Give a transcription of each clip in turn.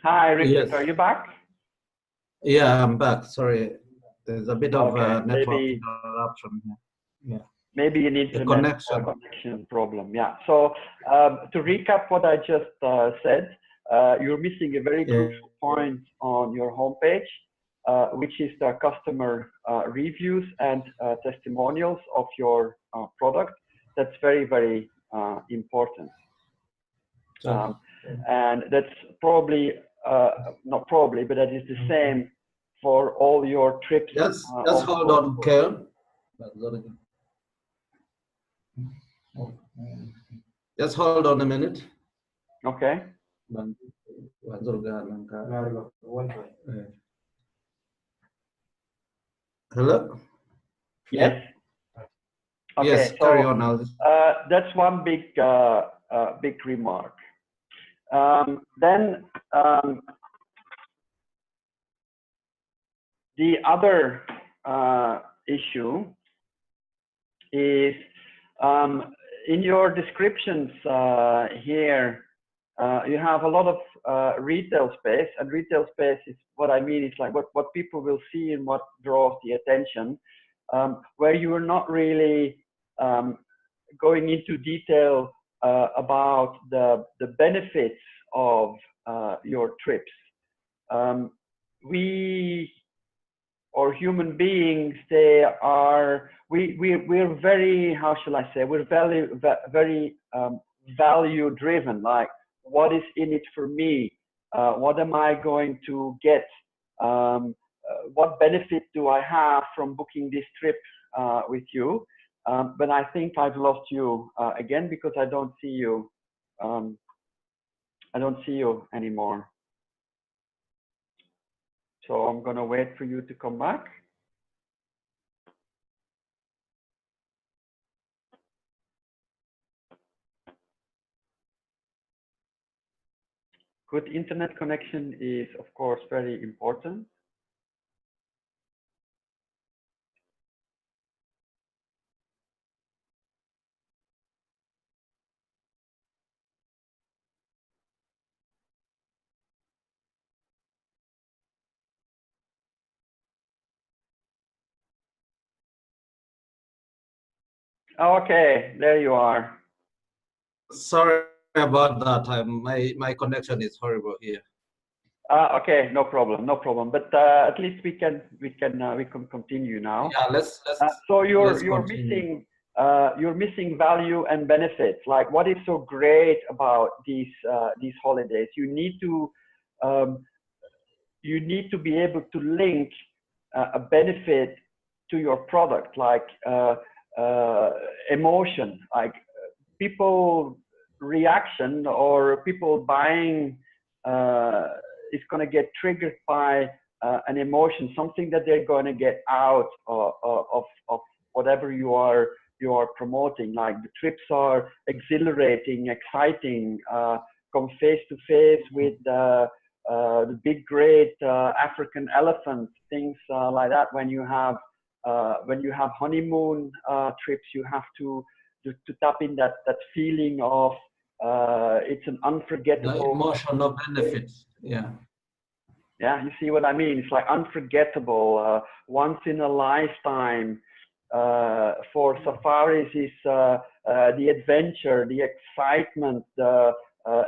Hi, Richard, Yes. are you back? Yeah, I'm back. Sorry, there's a bit of Okay, network interruption here. Yeah, maybe an the internet connection. connection problem. Yeah. So to recap what I just said, you're missing a very Yeah. crucial point on your homepage, which is the customer reviews and testimonials of your product. That's very, very important. And that's probably, not probably, but that is the same for all your trips. Just hold on, Kel. Just hold on a minute. Okay. Hello? Yes. Yeah. Okay. Yes, So carry on now. that's one big remark. Then the other issue is in your descriptions here, you have a lot of retail space, and retail space is what I mean. It's like what people will see and what draws the attention, where you are not really going into detail about the benefits of your trips. We, or human beings, we're very, how shall I say, we're very value driven. Like, what is in it for me? What am I going to get? What benefit do I have from booking this trip with you? But I think I've lost you again, because I don't see you. I don't see you anymore. So I'm gonna wait for you to come back. Good internet connection is, of course, very important. Okay, there you are. Sorry about that. My connection is horrible here. Okay, no problem, no problem. But at least we can continue now. Yeah, let's. So you're continue. missing value and benefits. Like, what is so great about these holidays? You need to be able to link a benefit to your product, like emotion, like people reaction or people buying is going to get triggered by an emotion, something that they're going to get out of whatever you are promoting. Like, the trips are exhilarating, exciting, come face to face with the big great African elephant, things like that. When you have honeymoon trips, you have to tap in that feeling of it's an unforgettable, the emotional benefits. Yeah. Yeah, you see what I mean? It's like unforgettable, once in a lifetime. For safaris is the adventure, the excitement, the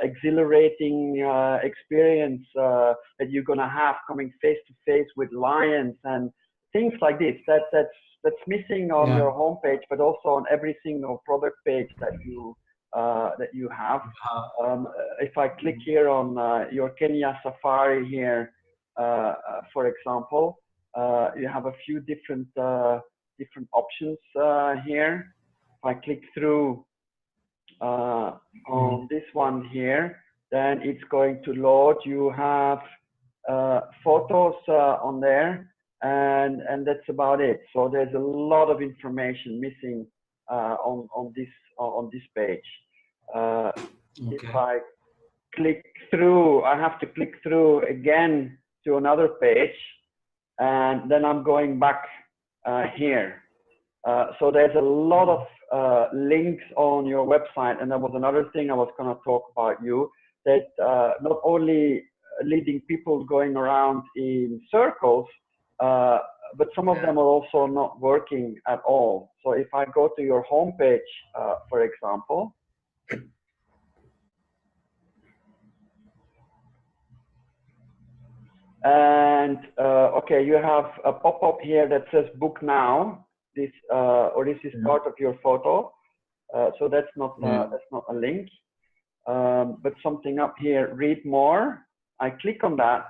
exhilarating experience that you're gonna have coming face to face with lions and things like this. That's missing on your homepage, but also on every single product page that you have. If I click here on your Kenya safari here, for example, you have a few different options here. If I click through on this one here, then it's going to load. You have photos on there, and that's about it. So there's a lot of information missing on this page. If I click through, I have to click through again to another page, and then I'm going back here. So there's a lot of links on your website, and that was another thing I was going to talk about you, that not only leading people going around in circles, but some of them are also not working at all. So if I go to your homepage, for example, and okay, you have a pop-up here that says book now. This or this is part of your photo, so that's not a link. But something up here, read more. I click on that,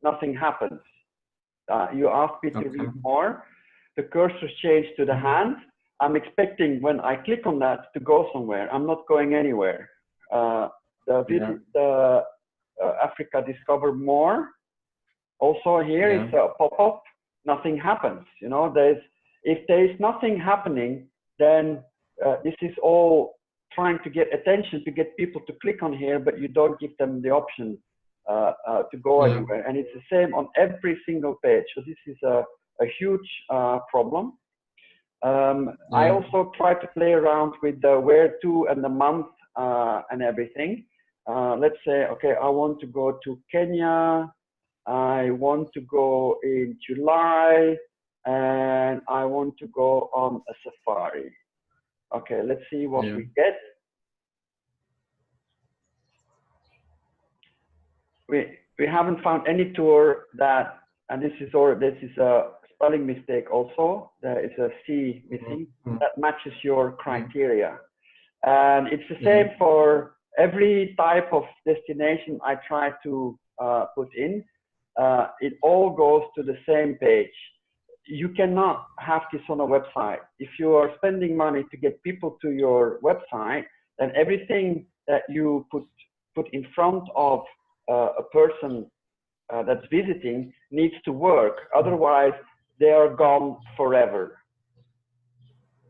nothing happens. You asked me to read more. The cursor changed to the hand. I'm expecting when I click on that to go somewhere. I'm not going anywhere. The Africa Discover More. Also here is a pop-up. Nothing happens. You know, if there is nothing happening, then this is all trying to get attention, to get people to click on here, but you don't give them the option to go anywhere. And it's the same on every single page. So this is a huge problem. I also try to play around with the where to and the month and everything. Let's say, okay, I want to go to Kenya. I want to go in July, and I want to go on a safari. Okay, let's see what we get. We haven't found any tour that, and this is a spelling mistake also. There is a C missing that matches your criteria, and it's the same for every type of destination I try to put in. It all goes to the same page. You cannot have this on a website. If you are spending money to get people to your website, then everything that you put in front of a person that's visiting needs to work. Otherwise, they are gone forever.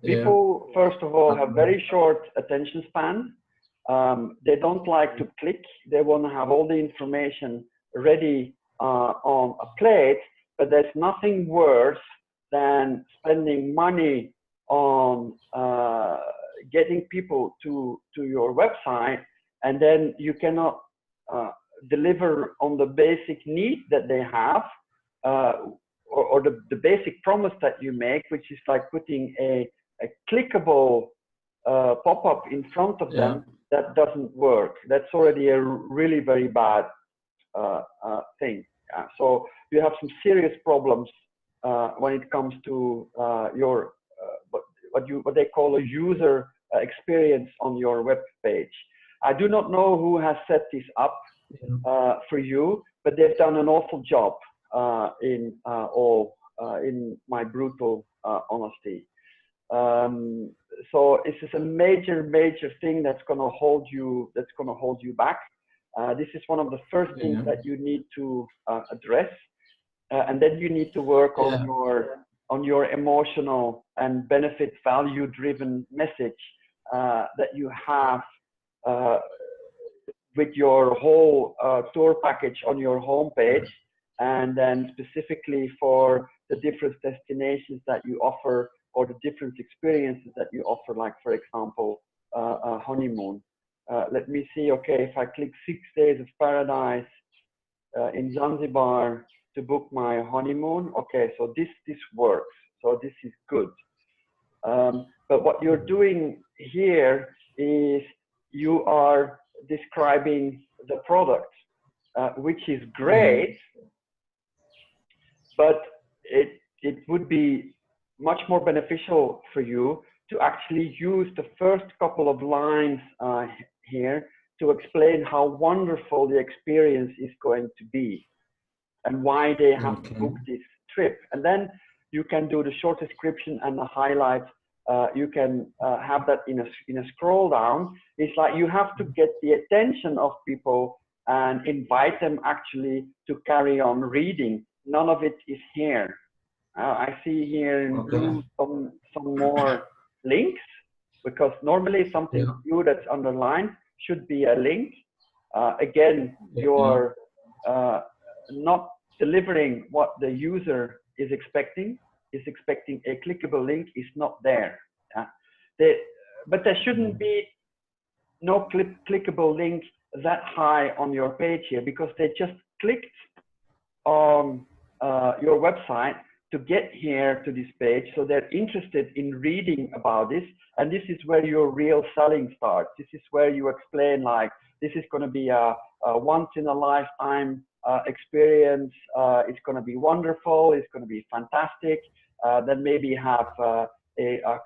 People, first of all, have very short attention span. They don't like to click. They want to have all the information ready on a plate. But there's nothing worse than spending money on getting people to your website, and then you cannot deliver on the basic need that they have, or the basic promise that you make, which is like putting a clickable pop-up in front of them. That doesn't work. That's already a really very bad thing. So you have some serious problems when it comes to your what they call a user experience on your web page. I do not know who has set this up for you, but they've done an awful job in my brutal honesty. So this is a major thing that's going to hold you back. This is one of the first things that you need to address, and then you need to work on your emotional and benefit value driven message that you have with your whole tour package on your homepage, and then specifically for the different destinations that you offer or the different experiences that you offer, like for example a honeymoon. Let me see. Okay, if I click 6 days of paradise in Zanzibar to book my honeymoon, okay, so this works. So this is good. But what you're doing here is you are describing the product, which is great, but it would be much more beneficial for you to actually use the first couple of lines here to explain how wonderful the experience is going to be and why they have to book this trip. And then you can do the short description and the highlights. You can have that in a scroll down. It's like you have to get the attention of people and invite them actually to carry on reading. None of it is here. I see here in blue some more links, because normally something new that's underlined should be a link. Again, you're not delivering what the user is expecting. Is expecting a clickable link, is not there. But there shouldn't be no clickable link that high on your page here, because they just clicked on your website to get here to this page. So they're interested in reading about this. And this is where your real selling starts. This is where you explain, like, this is going to be a once in a lifetime experience. It's going to be wonderful. It's going to be fantastic. Then maybe have a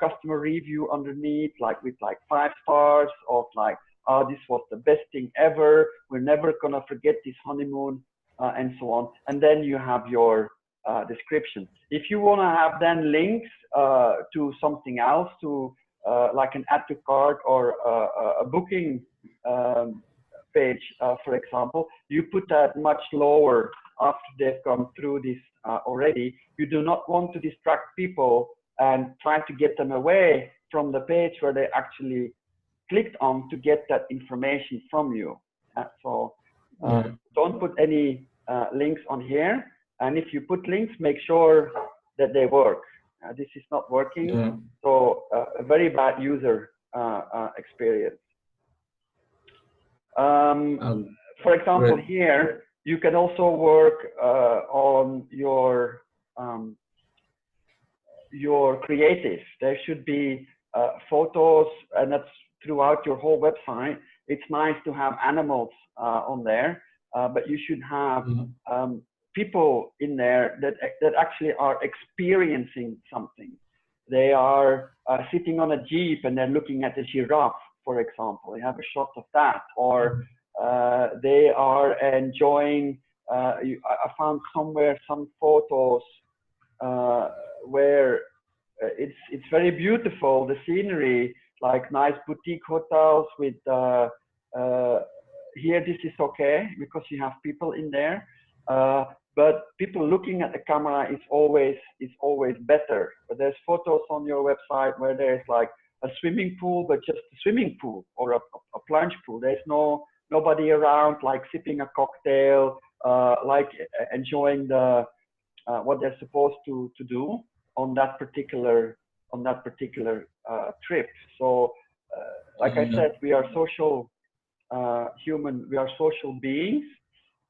customer review underneath, like with like 5 stars of like, oh, this was the best thing ever. We're never going to forget this honeymoon, and so on. And then you have your description. If you want to have then links to something else, to like an add to cart or a booking page, for example, you put that much lower after they've gone through this already. You do not want to distract people and try to get them away from the page where they actually clicked on to get that information from you. So don't put any links on here. And if you put links, make sure that they work. This is not working. So a very bad user experience. For example, here, you can also work on your creative. There should be photos, and that's throughout your whole website. It's nice to have animals on there, but you should have people in there that actually are experiencing something. They are sitting on a jeep and they're looking at a giraffe, for example. You have a shot of that, or they are enjoying. I found somewhere some photos where it's very beautiful, the scenery, like nice boutique hotels with here this is okay because you have people in there, but people looking at the camera is always better. But there's photos on your website where there's like a swimming pool, but just a swimming pool, or a plunge pool. There's nobody around, like sipping a cocktail, like enjoying the what they're supposed to do on that particular trip. So like I said, we are social we are social beings.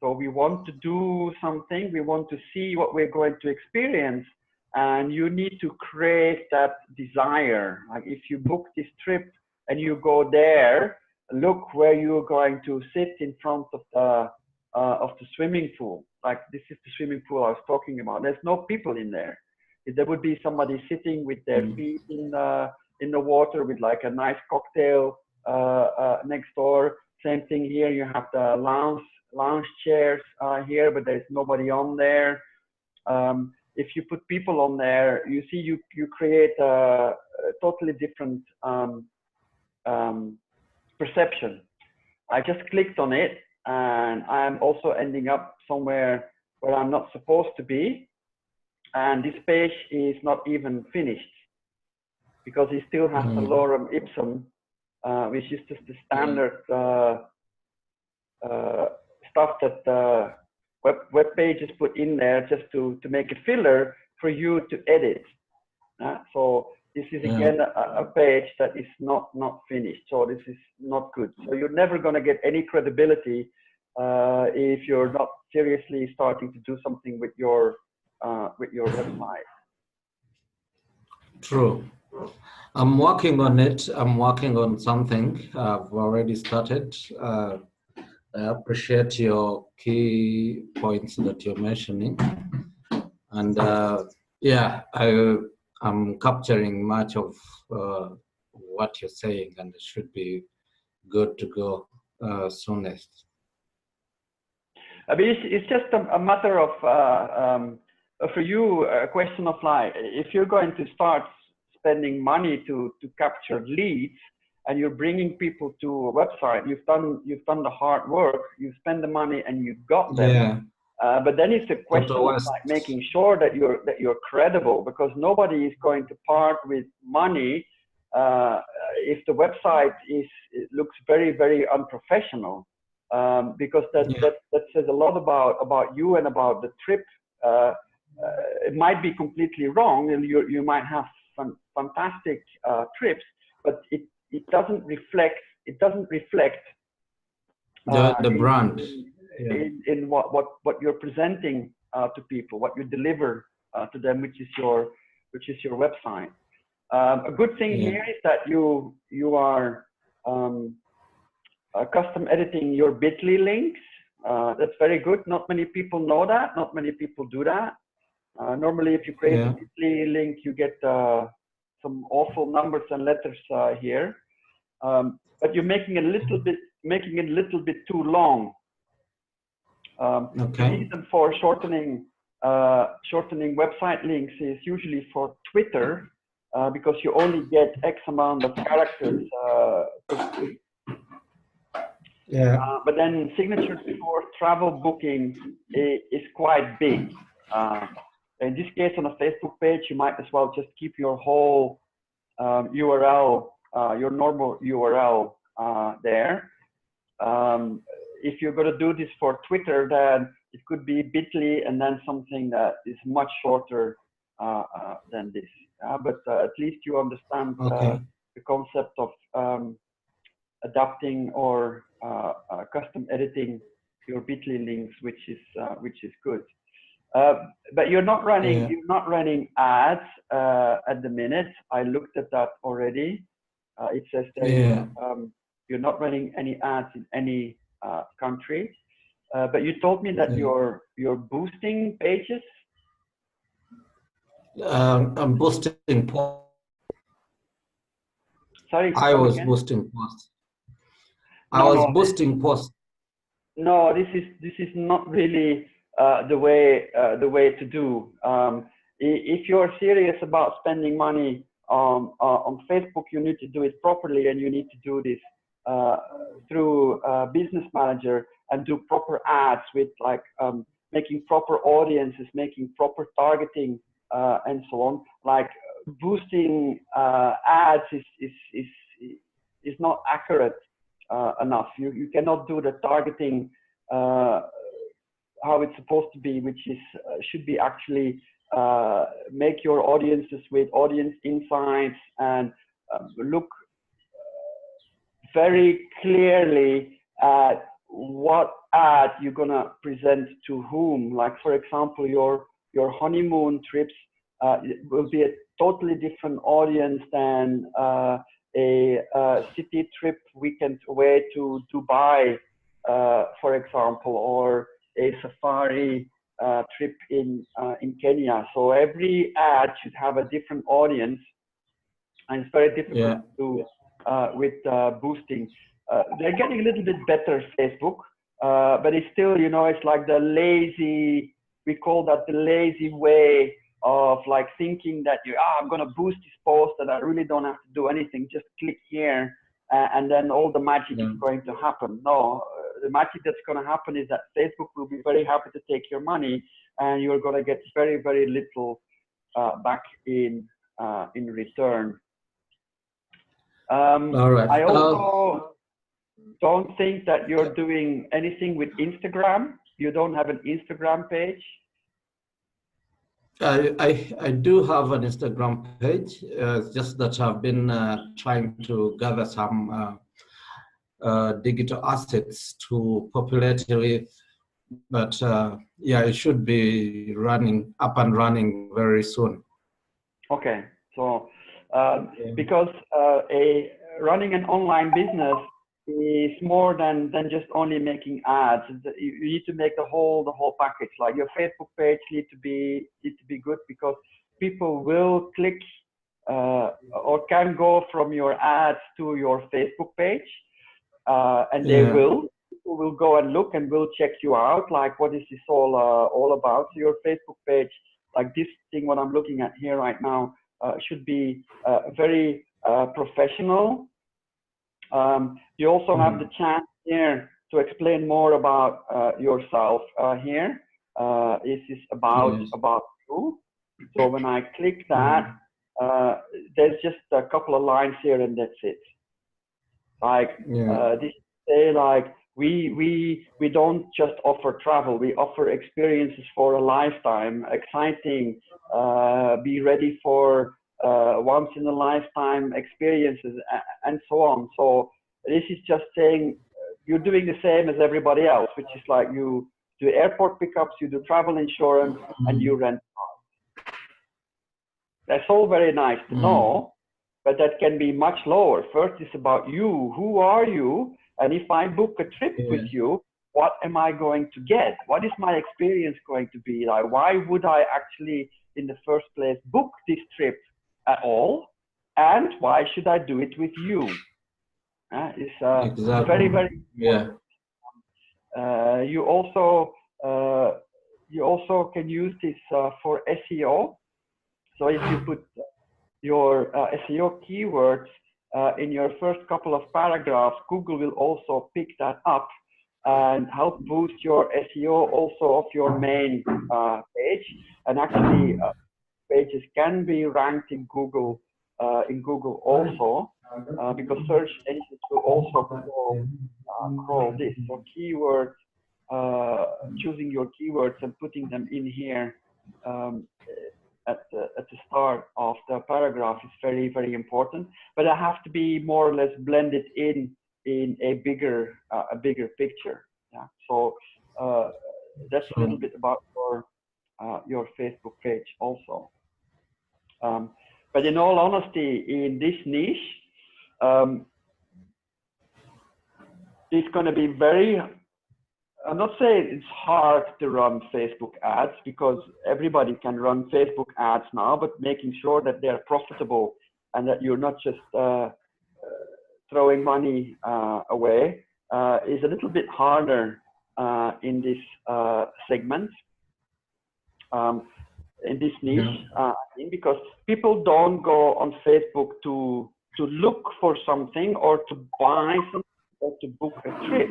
So we want to do something, we want to see what we're going to experience, and you need to create that desire. Like if you book this trip and you go there, look where you're going to sit in front of the swimming pool. Like this is the swimming pool I was talking about. There's no people in there. If there would be somebody sitting with their feet in the water with like a nice cocktail next door. Same thing here. You have the lounge chairs here, but there's nobody on there. If you put people on there, you see you create a totally different perception. I just clicked on it, and I'm also ending up somewhere where I'm not supposed to be. And this page is not even finished because it still has the lorem ipsum, which is just the standard stuff that web pages put in there just to make a filler for you to edit. So this is again a page that is not finished. So this is not good. So you're never going to get any credibility if you're not seriously starting to do something with your website. True. I'm working on it. I'm working on something. I've already started. I appreciate your key points that you're mentioning. And yeah, I'm capturing much of what you're saying, and it should be good to go soonest. I mean, it's just a matter of, for you, a question of like, if you're going to start spending money to capture leads, and you're bringing people to a website, you've done the hard work, you spend the money, and you got them. Yeah. But then it's a question of like making sure that you're credible, because nobody is going to part with money if the website looks very, very unprofessional. Because that says a lot about you and about the trip. It might be completely wrong, and you might have fantastic trips, but it doesn't reflect it doesn't reflect the brand. in what you're presenting to people, what you deliver to them, which is your website. A good thing here is that you are custom editing your Bitly links. That's very good. Not many people know that. Not many people do that. Normally, if you create a Bitly link, you get some awful numbers and letters here. But you're making it a little bit too long. The reason for shortening website links is usually for Twitter, because you only get X amount of characters per tweet. But then signatures for travel booking is quite big. In this case, on a Facebook page, you might as well just keep your whole URL, your normal URL there. If you're going to do this for Twitter, then it could be Bitly and then something that is much shorter than this. But at least you understand the concept of adapting or custom editing your Bitly links, which is good. But you're not running ads at the minute. I looked at that already. It says that you're not running any ads in any country. But you told me that you're boosting pages. I'm boosting posts. Sorry, I was boosting posts. I was boosting posts. No, this is not really the way to do. If you're serious about spending money on Facebook, you need to do it properly, and you need to do this through Business Manager and do proper ads with like making proper audiences, making proper targeting, and so on. Like boosting ads is not accurate enough. You cannot do the targeting how it's supposed to be, which is should be actually make your audiences with audience insights and look very clearly at what ad you're gonna present to whom. Like for example, your honeymoon trips will be a totally different audience than a city trip weekend away to Dubai, for example, or a safari trip in Kenya. So every ad should have a different audience, and it's very difficult to do with boosting. They're getting a little bit better, Facebook, but it's still, you know, it's like the lazy, we call that the lazy way of like thinking that I'm going to boost this post and I really don't have to do anything, just click here and then all the magic is going to happen. No, the magic that's going to happen is that Facebook will be very happy to take your money, and you're going to get very, very little back in return. All right. I also don't think that you're doing anything with Instagram. You don't have an Instagram page. I do have an Instagram page. It's just that I've been trying to gather some digital assets to populate it with. But yeah, it should be up and running very soon. Okay, so because running an online business is more than just only making ads. You need to make the whole package. Like your Facebook page needs to be good, because people will click or can go from your ads to your Facebook page, and people will go and look and will check you out. Like, what is this all about? So your Facebook page, like this thing, what I'm looking at here right now, should be very professional. You also have the chance here to explain more about yourself here. This is about you. So when I click that, there's just a couple of lines here and that's it. Like this say like we don't just offer travel, we offer experiences for a lifetime, exciting, be ready for once in a lifetime experiences, and so on. So This is just saying you're doing the same as everybody else, which is like you do airport pickups, you do travel insurance, and you rent cars. That's all very nice to know, but that can be much lower. First, it's about you. Who are you? And if I book a trip with you, what am I going to get? What is my experience going to be like? Why would I actually, in the first place, book this trip at all? And why should I do it with you? It's exactly. very, very important. You also can use this for SEO. So if you put your SEO keywords in your first couple of paragraphs, Google will also pick that up and help boost your SEO also of your main page. And actually, pages can be ranked in Google also because search engines will also crawl this. So keywords, choosing your keywords and putting them in here at the start of the paragraph is very, very important. But I have to be more or less blended in a bigger picture. Yeah. So that's a little bit about your Facebook page also. But in all honesty, in this niche, it's going to be very, I'm not saying it's hard to run Facebook ads because everybody can run Facebook ads now, but making sure that they're profitable and that you're not just throwing money away is a little bit harder in this segment. In this niche, because people don't go on Facebook to look for something or to buy something or to book a trip.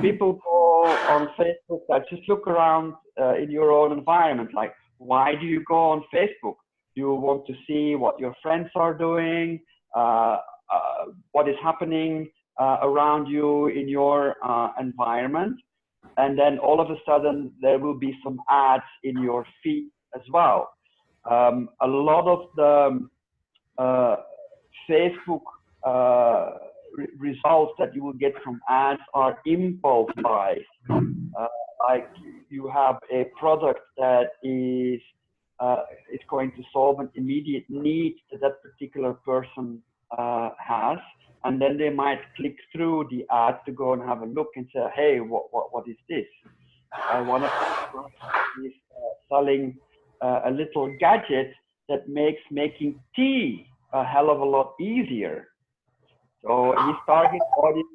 People go on Facebook that just look around in your own environment. Like, why do you go on Facebook? You want to see what your friends are doing, what is happening around you in your environment. And then all of a sudden, there will be some ads in your feed as well. A lot of the Facebook results that you will get from ads are impulse buys. Like you have a product that is going to solve an immediate need that that particular person has, and then they might click through the ad to go and have a look and say, hey, what is this? One of the is selling a little gadget that makes making tea a hell of a lot easier. So his target audience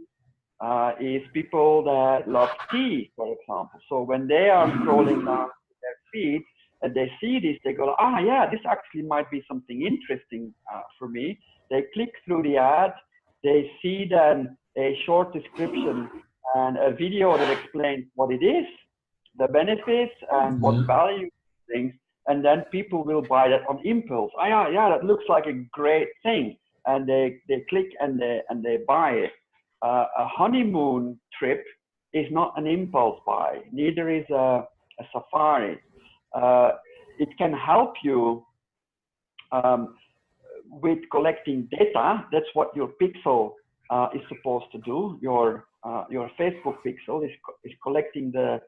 is people that love tea, for example. So when they are scrolling down their feed and they see this, they go, ah, yeah, this actually might be something interesting for me. They click through the ad, they see then a short description and a video that explains what it is, the benefits, and what value it brings. And then people will buy that on impulse. Oh, yeah, that looks like a great thing. And they click and they buy it. A honeymoon trip is not an impulse buy. Neither is a safari. It can help you with collecting data. That's what your pixel is supposed to do. Your Facebook pixel is collecting the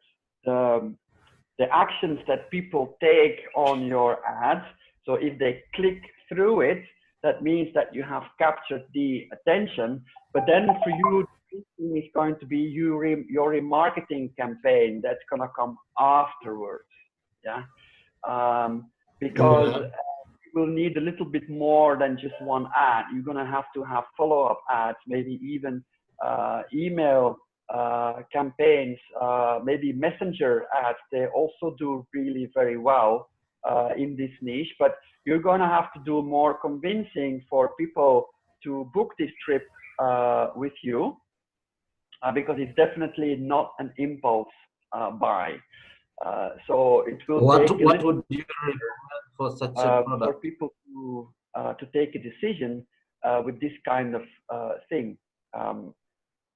actions that people take on your ads. So if they click through it, that means that you have captured the attention. But then for you, is going to be your remarketing campaign that's going to come afterwards. Yeah, because you will need a little bit more than just one ad. You're going to have follow-up ads, maybe even email campaigns, maybe messenger ads. They also do really very well in this niche, but you're going to have to do more convincing for people to book this trip with you because it's definitely not an impulse buy. So it will what take would you recommend for such a product? for people to take a decision with this kind of thing.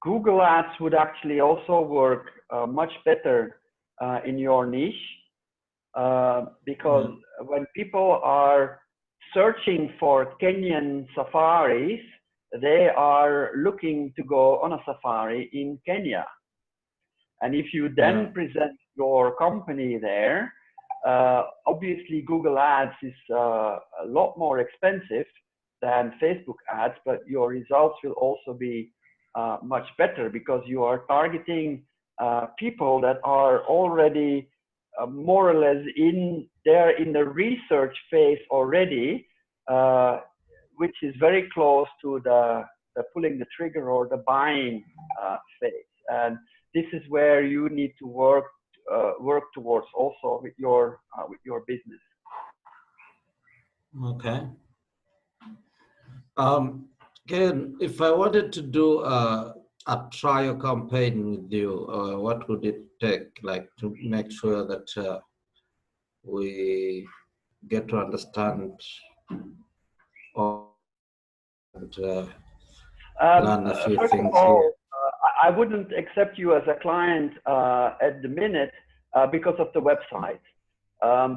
Google Ads would actually also work much better in your niche because when people are searching for Kenyan safaris, they are looking to go on a safari in Kenya. And if you then present your company there, obviously Google Ads is a lot more expensive than Facebook ads, but your results will also be much better because you are targeting people that are already more or less in the research phase already, which is very close to the pulling the trigger or the buying phase. And this is where you need to work towards also with your business. Okay. Again, if I wanted to do a trial campaign with you, what would it take, like, to make sure that we get to understand and learn a few First things of all, here? I wouldn't accept you as a client at the minute because of the website,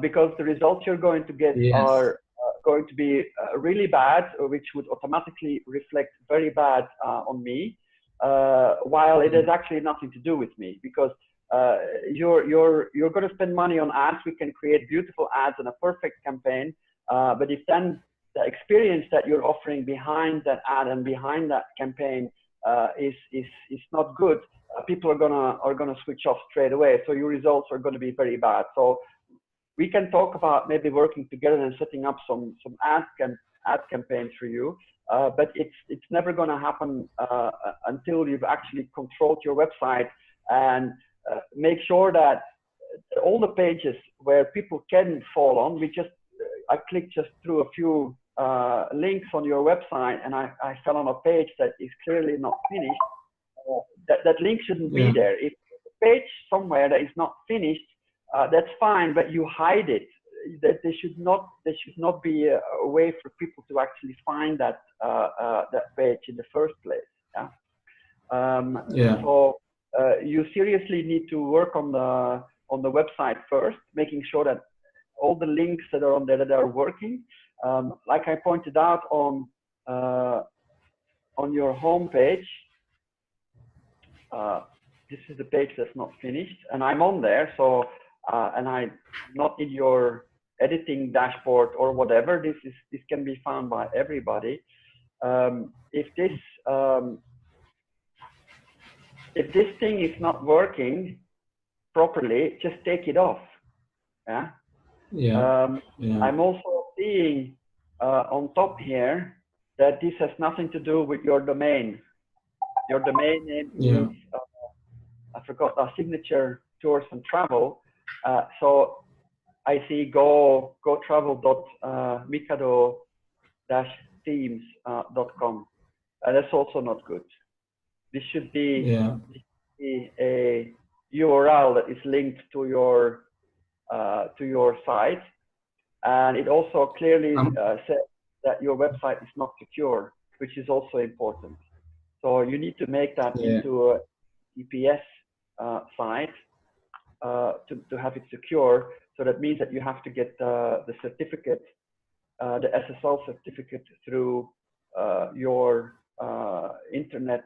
because the results you're going to get are going to be really bad, which would automatically reflect very bad on me, while it has actually nothing to do with me, because you're going to spend money on ads. We can create beautiful ads and a perfect campaign, but if then the experience that you're offering behind that ad and behind that campaign is not good, people are gonna switch off straight away. So your results are going to be very bad. So we can talk about maybe working together and setting up some ad campaigns for you, but it's never going to happen until you've actually controlled your website and make sure that all the pages where people can fall on. I clicked just through a few links on your website, and I fell on a page that is clearly not finished. That link shouldn't be there. If there's a page somewhere that is not finished, that's fine, but you hide it. That there should not be a way for people to actually find that page in the first place. So you seriously need to work on the website first, making sure that all the links that are on there that are working. Like I pointed out on your home page, this is the page that's not finished, and I'm on there. So and I'm not in your editing dashboard or whatever. This can be found by everybody. If this thing is not working properly, just take it off. I'm also seeing on top here that this has nothing to do with your domain. Your domain name is I forgot, signature tours and travel. So I see go travel.mikado-themes.com. That's also not good. This should be a URL that is linked to your site, and it also clearly says that your website is not secure, which is also important. So you need to make that into a EPS site to have it secure. So that means that you have to get the certificate, the SSL certificate, through your internet,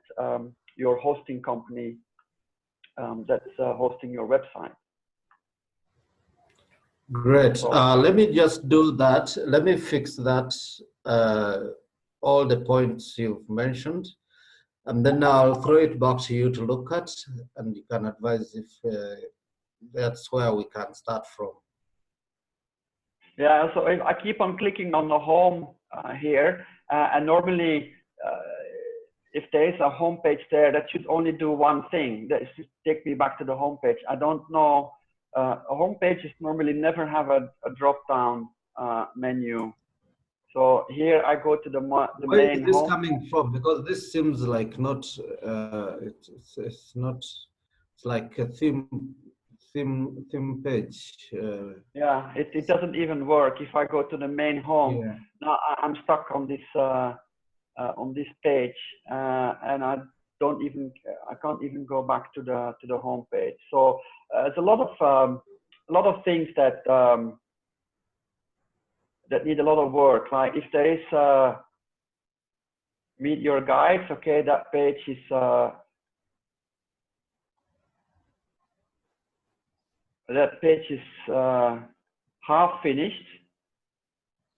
your hosting company that's hosting your website. Great. Let me just do that. Let me fix that, all the points you've mentioned, and then I'll throw it back to you to look at, and you can advise if that's where we can start from. Yeah, so if I keep on clicking on the home here, and normally if there is a home page there, that should only do one thing. That is just take me back to the home page. I don't know. Home pages normally never have a drop-down menu. So here I go to the main home. Where is this coming from? Because this seems like not. It's not. It's like a theme page. Yeah, it doesn't even work. If I go to the main home, now I'm stuck on this page, and I can't even go back to the home page. So there's a lot of things that that need a lot of work. Like if there is meet your guides. Okay, that page is half finished.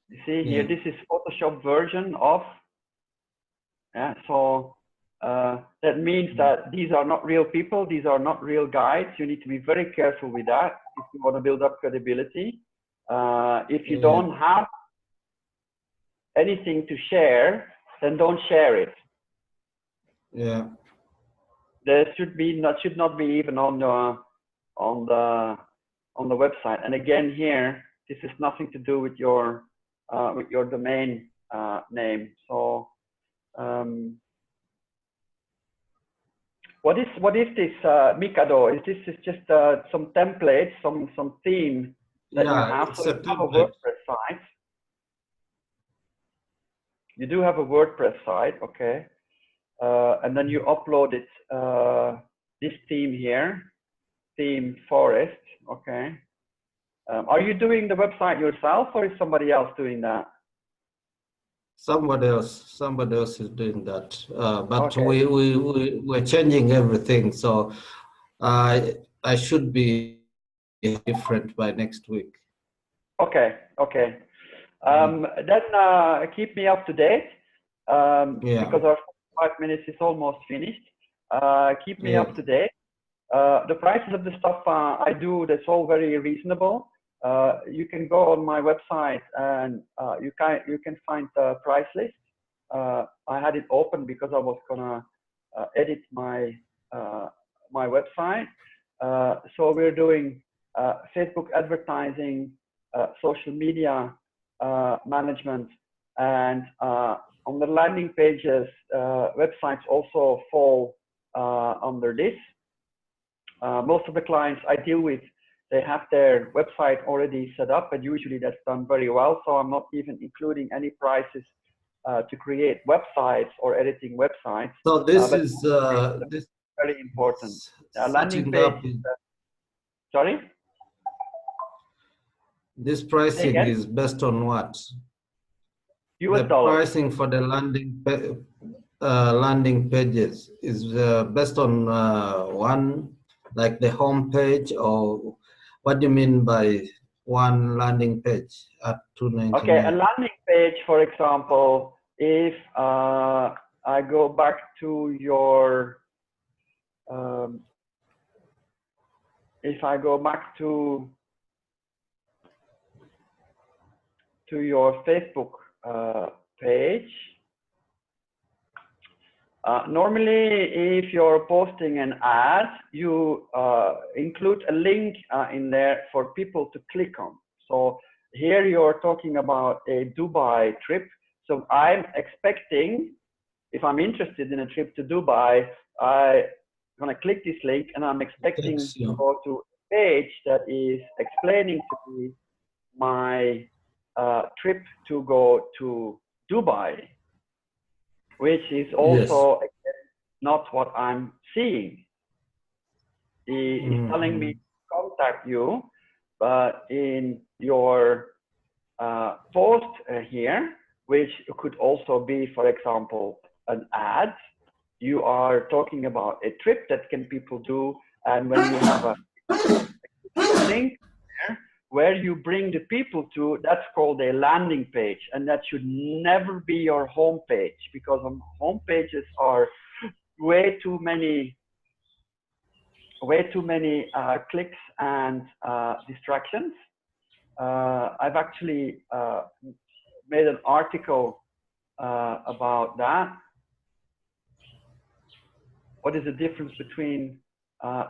You see here, Yeah. this is Photoshop version of, yeah, so that means that these are not real people, these are not real guides. You need to be very careful with that if you want to build up credibility. If you Yeah. don't have anything to share, then don't share it. Yeah. There should not be even on the website. And again, here, this has nothing to do with your domain name. So what is this Mikado? Is this just some templates, some theme that you Yeah, have? it's So a you have a template. WordPress site. You do have a WordPress site, okay? And then you upload it, this theme here, theme forest, okay? Are you doing the website yourself, or is somebody else doing that? Somebody else is doing that. But Okay. we're changing everything. So I should be different by next week. Okay. Okay. Then keep me up to date, Yeah. because our 5 minutes is almost finished. Keep me Yeah. up to date. The prices of the stuff I do, that's all very reasonable. You can go on my website and you can find the price list. I had it open because I was gonna edit my my website. So we're doing Facebook advertising, social media management, and on the landing pages, websites also fall under this. Most of the clients I deal with, they have their website already set up, and usually that's done very well. So I'm not even including any prices to create websites or editing websites. So this But is this very important. Landing setting page. up. Sorry. This Say pricing again. is based on what? US The dollars. pricing for the landing pages is based on one, like the home page, or what do you mean by one landing page at $2.99? Okay, a landing page, for example, if I go back to your, if I go back to your Facebook page, normally if you're posting an ad, you include a link in there for people to click on. So here you're talking about a Dubai trip. So I'm expecting, if I'm interested in a trip to Dubai, I'm gonna click this link and I'm expecting to go to a page that is explaining to me my trip to go to Dubai, which is also not what I'm seeing. He's telling me to contact you, but in your post here, which could also be, for example, an ad, you are talking about a trip that can people do, and when you have a link there where you bring the people to, that's called a landing page, and that should never be your home page, because home pages are way too many clicks and distractions. I've actually made an article about that. What is the difference between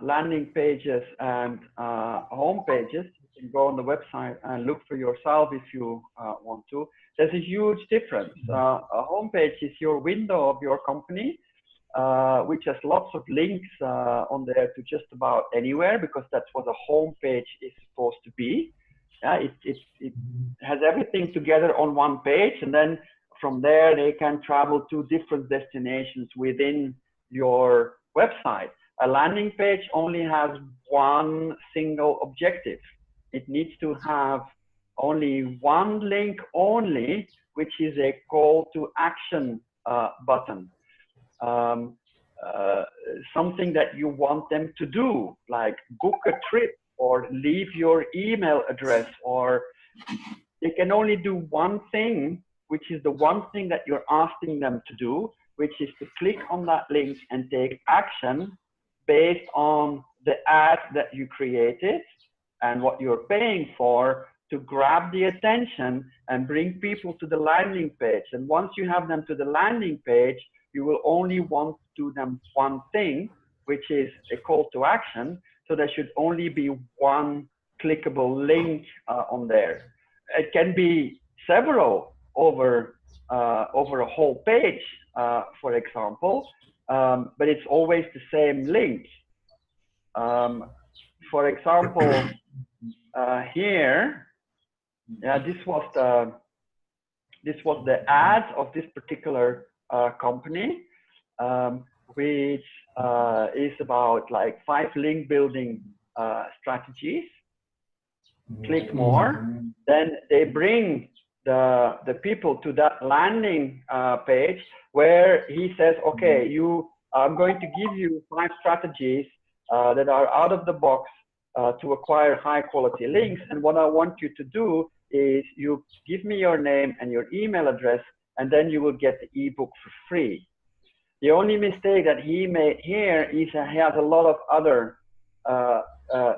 landing pages and home pages? You can go on the website and look for yourself if you want to. There's a huge difference. A home page is your window of your company, which has lots of links on there to just about anywhere, because that's what a home page is supposed to be. It has everything together on one page, and then from there they can travel to different destinations within your website. A landing page only has one single objective. It needs to have only one link only, which is a call to action button. Something that you want them to do, like book a trip or leave your email address, or they can only do one thing, which is the one thing that you're asking them to do, which is to click on that link and take action based on the ad that you created and what you're paying for, to grab the attention and bring people to the landing page. And once you have them to the landing page, you will only want to do them one thing, which is a call to action. So there should only be one clickable link on there. It can be several over a whole page, for example, but it's always the same link. For example, here, yeah, this was the ad of this particular company, which is about like 5 link building strategies. Click more, then they bring the people to that landing page where he says, okay, I'm going to give you 5 strategies that are out of the box to acquire high quality links. And what I want you to do is you give me your name and your email address, and then you will get the ebook for free. The only mistake that he made here is he has a lot of other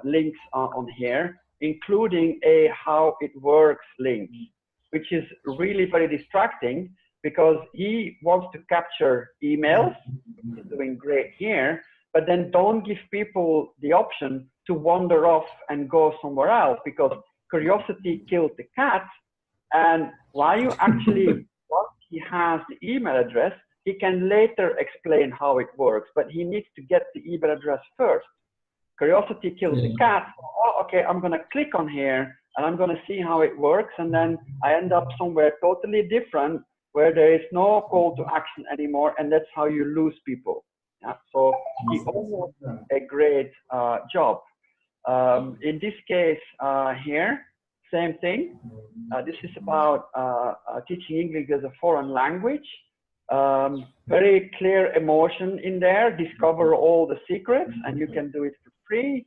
links on here, including a how it works link, which is really very distracting because he wants to capture emails. He's doing great here, but then don't give people the option to wander off and go somewhere else, because curiosity killed the cat. And while you actually, once he has the email address, he can later explain how it works, but he needs to get the email address first. Curiosity kills the cat. Oh, okay, I'm going to click on here and I'm going to see how it works. And then I end up somewhere totally different where there is no call to action anymore. And that's how you lose people. Yeah, so he almost did a great job. In this case here, same thing. This is about teaching English as a foreign language. Very clear emotion in there. Discover all the secrets, and you can do it for free.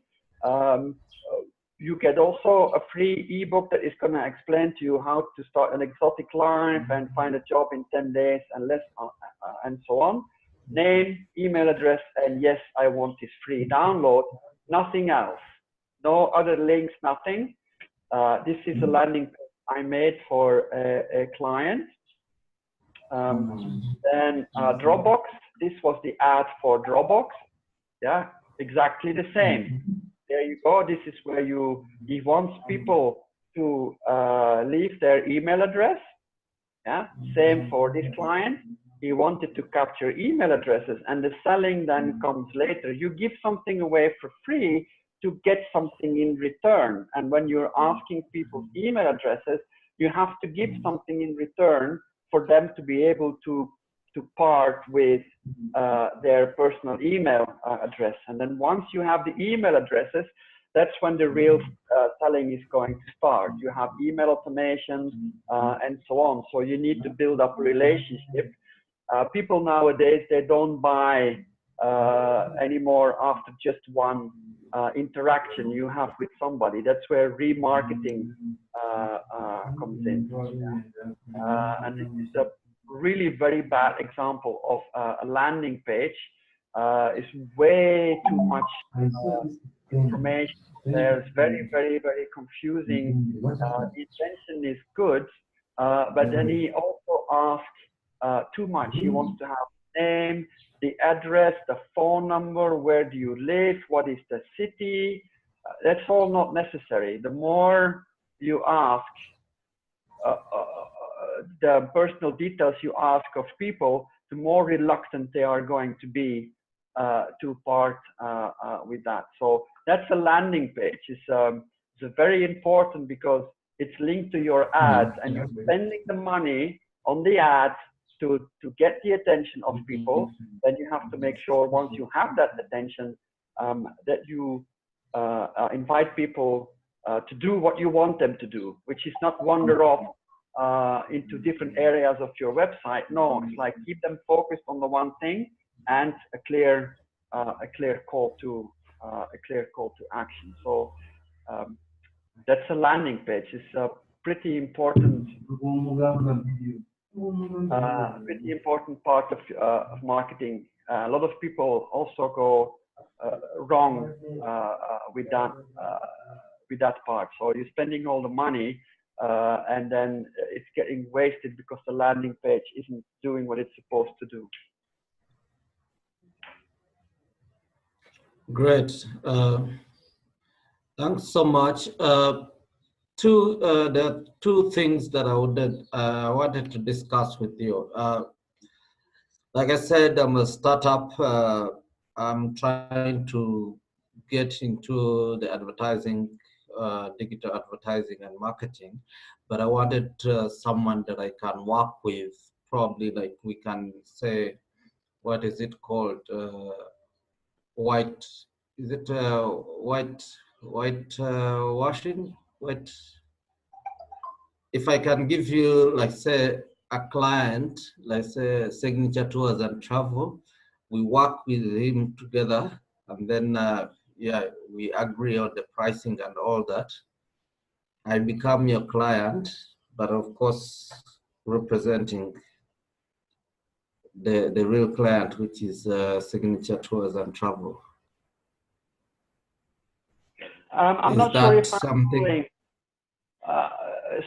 You get also a free ebook that is going to explain to you how to start an exotic life and find a job in 10 days and less, and so on. Name, email address, and yes, I want this free download. Nothing else. No other links, nothing. This is a landing page I made for a client. Then Dropbox, this was the ad for Dropbox. Yeah, exactly the same. There you go. This is where he wants people to leave their email address. Yeah, same for this client. He wanted to capture email addresses, and the selling then comes later. You give something away for free to get something in return. And when you're asking people's email addresses, you have to give something in return for them to be able to part with their personal email address. And then once you have the email addresses, that's when the real selling is going to start. You have email automations and so on. So you need to build up a relationship. People nowadays, they don't buy anymore after just one interaction you have with somebody. That's where remarketing comes in. And this is a really very bad example of a landing page. It's way too much information. There's very, very, very confusing. The intention is good, but then he also asks too much. He wants to have name, the address, the phone number, where do you live, what is the city. That's all not necessary. The more you ask, the personal details you ask of people, the more reluctant they are going to be to part with that. So that's a landing page. It's very important because it's linked to your ads, and you're spending the money on the ads to get the attention of people. Then you have to make sure once you have that attention that you invite people to do what you want them to do, which is not wander off into different areas of your website. No, it's like keep them focused on the one thing and a clear call to action. So that's a landing page. It's a pretty important part of marketing. A lot of people also go wrong with that part. So you're spending all the money and then it's getting wasted because the landing page isn't doing what it's supposed to do. Great. Thanks so much. There are two things that I wanted to discuss with you. Like I said, I'm a startup. I'm trying to get into the advertising, digital advertising and marketing, but I wanted someone that I can work with, probably like we can say, what is it called? White, is it white washing? White. If I can give you, like say, a client, like say Signature Tours and Travel, we work with him together, and then yeah, we agree on the pricing and all that. I become your client, but of course representing the real client, which is Signature Tours and Travel. I'm Is not that sure if something?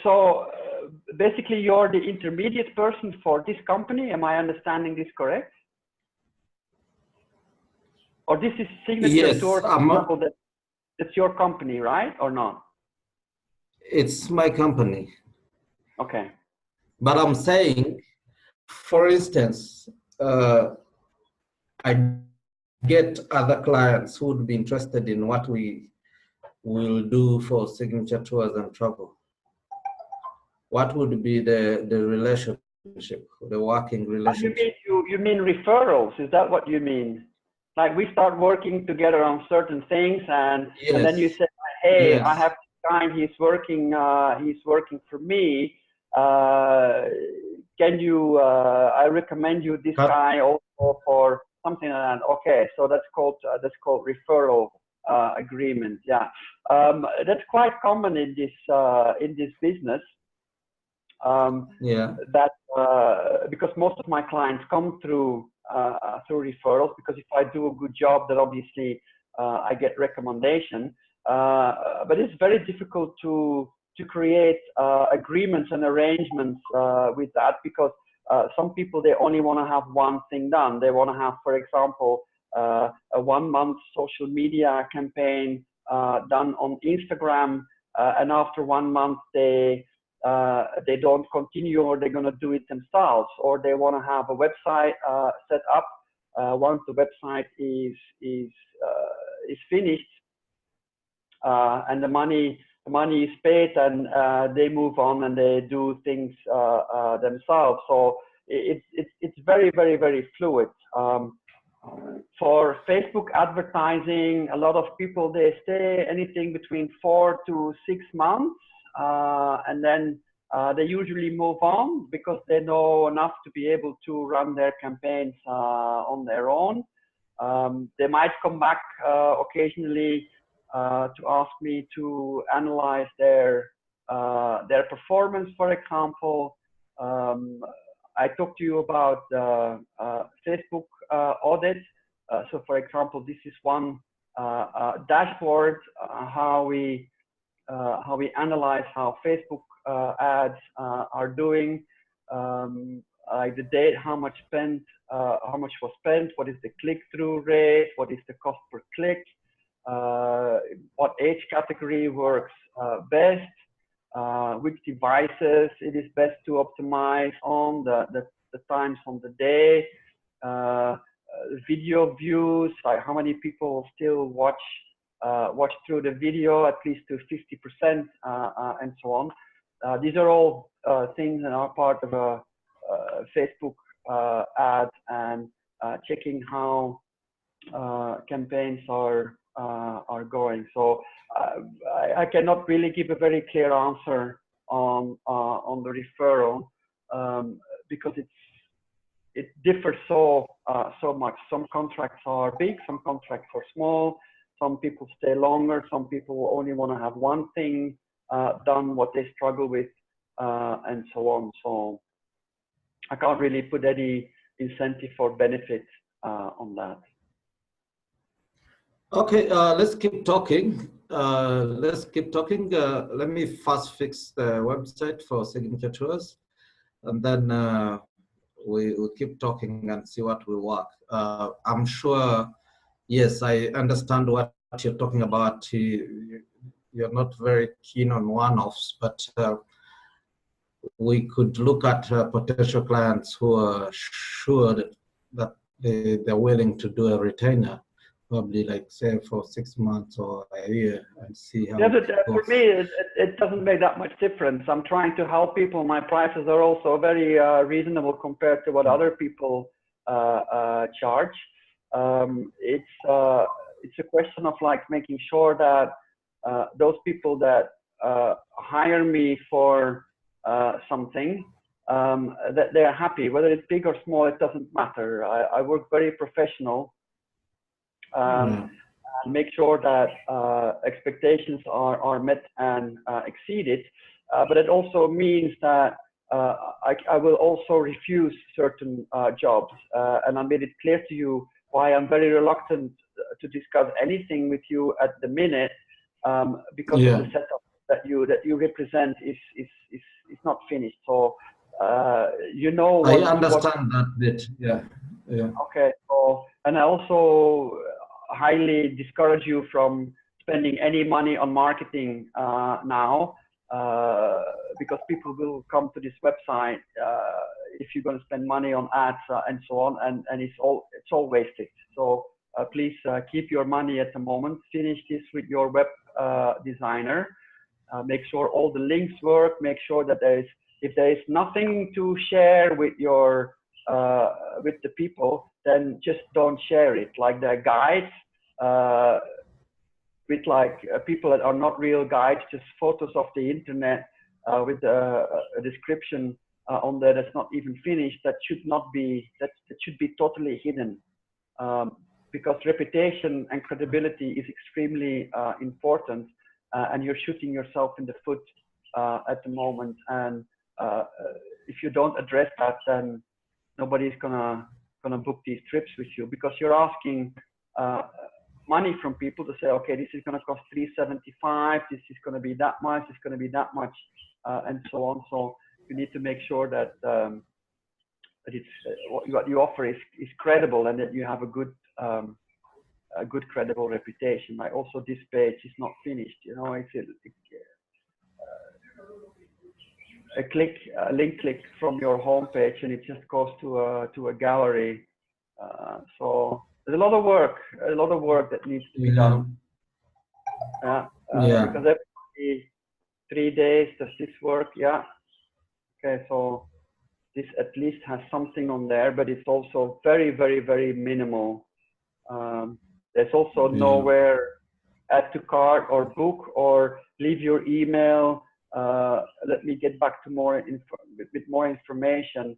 So basically, you're the intermediate person for this company. Am I understanding this correct? Or this is Signature Yes, Tours Travel, that's your company, right? Or not? It's my company. Okay. But I'm saying, for instance, I get other clients who would be interested in what we will do for Signature Tours and Travel. What would be the relationship, the working relationship? You mean referrals? Is that what you mean? Like we start working together on certain things, and Yes. and then you say, hey, Yes. I have this guy, he's working for me. Can you? I recommend you this guy also for something like that. Okay, so that's called referral agreement. Yeah, that's quite common in this business. Yeah. That because most of my clients come through referrals, because if I do a good job, then obviously I get recommendation. But it's very difficult to create agreements and arrangements with that, because some people, they only want to have one thing done. They want to have, for example, a 1 month social media campaign done on Instagram, and after 1 month they don't continue, or they're going to do it themselves, or they want to have a website set up. Once the website is finished and the money is paid, and they move on and they do things themselves. So it's very, very, very fluid. For Facebook advertising, a lot of people, they stay anything between 4 to 6 months, and then they usually move on because they know enough to be able to run their campaigns on their own. They might come back occasionally to ask me to analyze their performance, for example. I talked to you about Facebook audit. So, for example, this is one dashboard how we analyze how Facebook ads are doing, like the date, how much was spent, what is the click-through rate, what is the cost per click, what age category works best, which devices it is best to optimize on, the times on the day, video views, like how many people still watch through the video, at least to 50%, and so on. These are all things that are part of a Facebook ad, and checking how campaigns are going. So I cannot really give a very clear answer on the referral, because it differs so much. Some contracts are big, some contracts are small. Some people stay longer. Some people only want to have one thing done, what they struggle with, and so on. So I can't really put any incentive or benefit on that. Okay, let's keep talking. Let me first fix the website for Signature Tours, and then we'll keep talking and see what will work. I'm sure, yes, I understand what you're talking about. You're not very keen on one-offs, but we could look at potential clients who are sure that they're willing to do a retainer, probably like say for 6 months or a year, and see how. Yeah, but for me, it doesn't make that much difference. I'm trying to help people. My prices are also very reasonable compared to what other people charge. It's a question of like making sure that those people that hire me for something, that they're happy, whether it's big or small, it doesn't matter. I work very professional. Make sure that expectations are met and exceeded, but it also means that I will also refuse certain jobs, and I made it clear to you why I'm very reluctant to discuss anything with you at the minute, because of the setup that you represent is not finished. So you know, I understand that bit. Yeah. Okay. So, and I also highly discourage you from spending any money on marketing now, because people will come to this website if you're going to spend money on ads and so on, and it's all wasted. So please keep your money at the moment. Finish this with your web designer. Make sure all the links work. Make sure that if there is nothing to share with your with the people, then just don't share it. Like the guides, with like people that are not real guides, just photos of the internet with a description on there that's not even finished. That should not be. That should be totally hidden, because reputation and credibility is extremely important, and you're shooting yourself in the foot at the moment. And if you don't address that, then nobody's gonna book these trips with you, because you're asking money from people to say, okay, this is gonna cost $375, this is gonna be that much, it's gonna be that much, and so on. So you need to make sure that that it's what you offer is credible, and that you have a good credible reputation. Like also this page is not finished, you know, it's a link click from your home page, and it just goes to a gallery. So there's a lot of work that needs to be done. Because every 3 days does this work? Yeah. Okay, so this at least has something on there, but it's also very, very, very minimal. There's also nowhere add to cart or book or leave your email. Let me get back to with more information,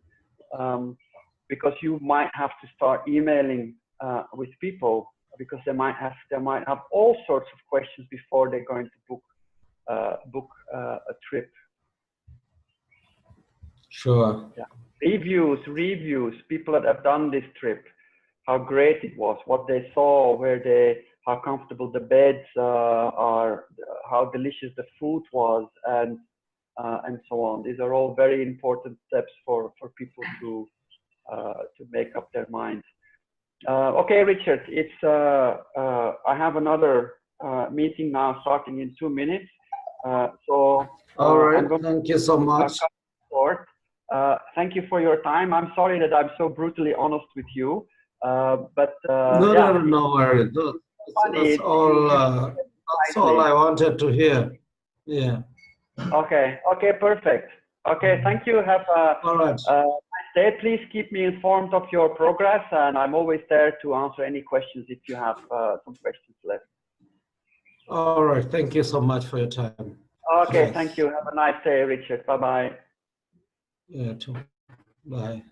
because you might have to start emailing with people, because they might have all sorts of questions before they're going to book a trip. Sure. Yeah. Reviews, people that have done this trip, how great it was, what they saw, how comfortable the beds are, how delicious the food was, and so on. These are all very important steps for people to make up their minds. Okay, Richard, it's I have another meeting now starting in 2 minutes. So all right, thank you so much. Thank you for your time. I'm sorry that I'm so brutally honest with you, but no worries. That's all I wanted to hear. Yeah. Okay, perfect. Okay, thank you. Have all right. Nice day. Please keep me informed of your progress, and I'm always there to answer any questions if you have some questions left. All right, thank you so much for your time. Okay, Yes. thank you. Have a nice day, Richard. Bye-bye. Yeah, too. Bye.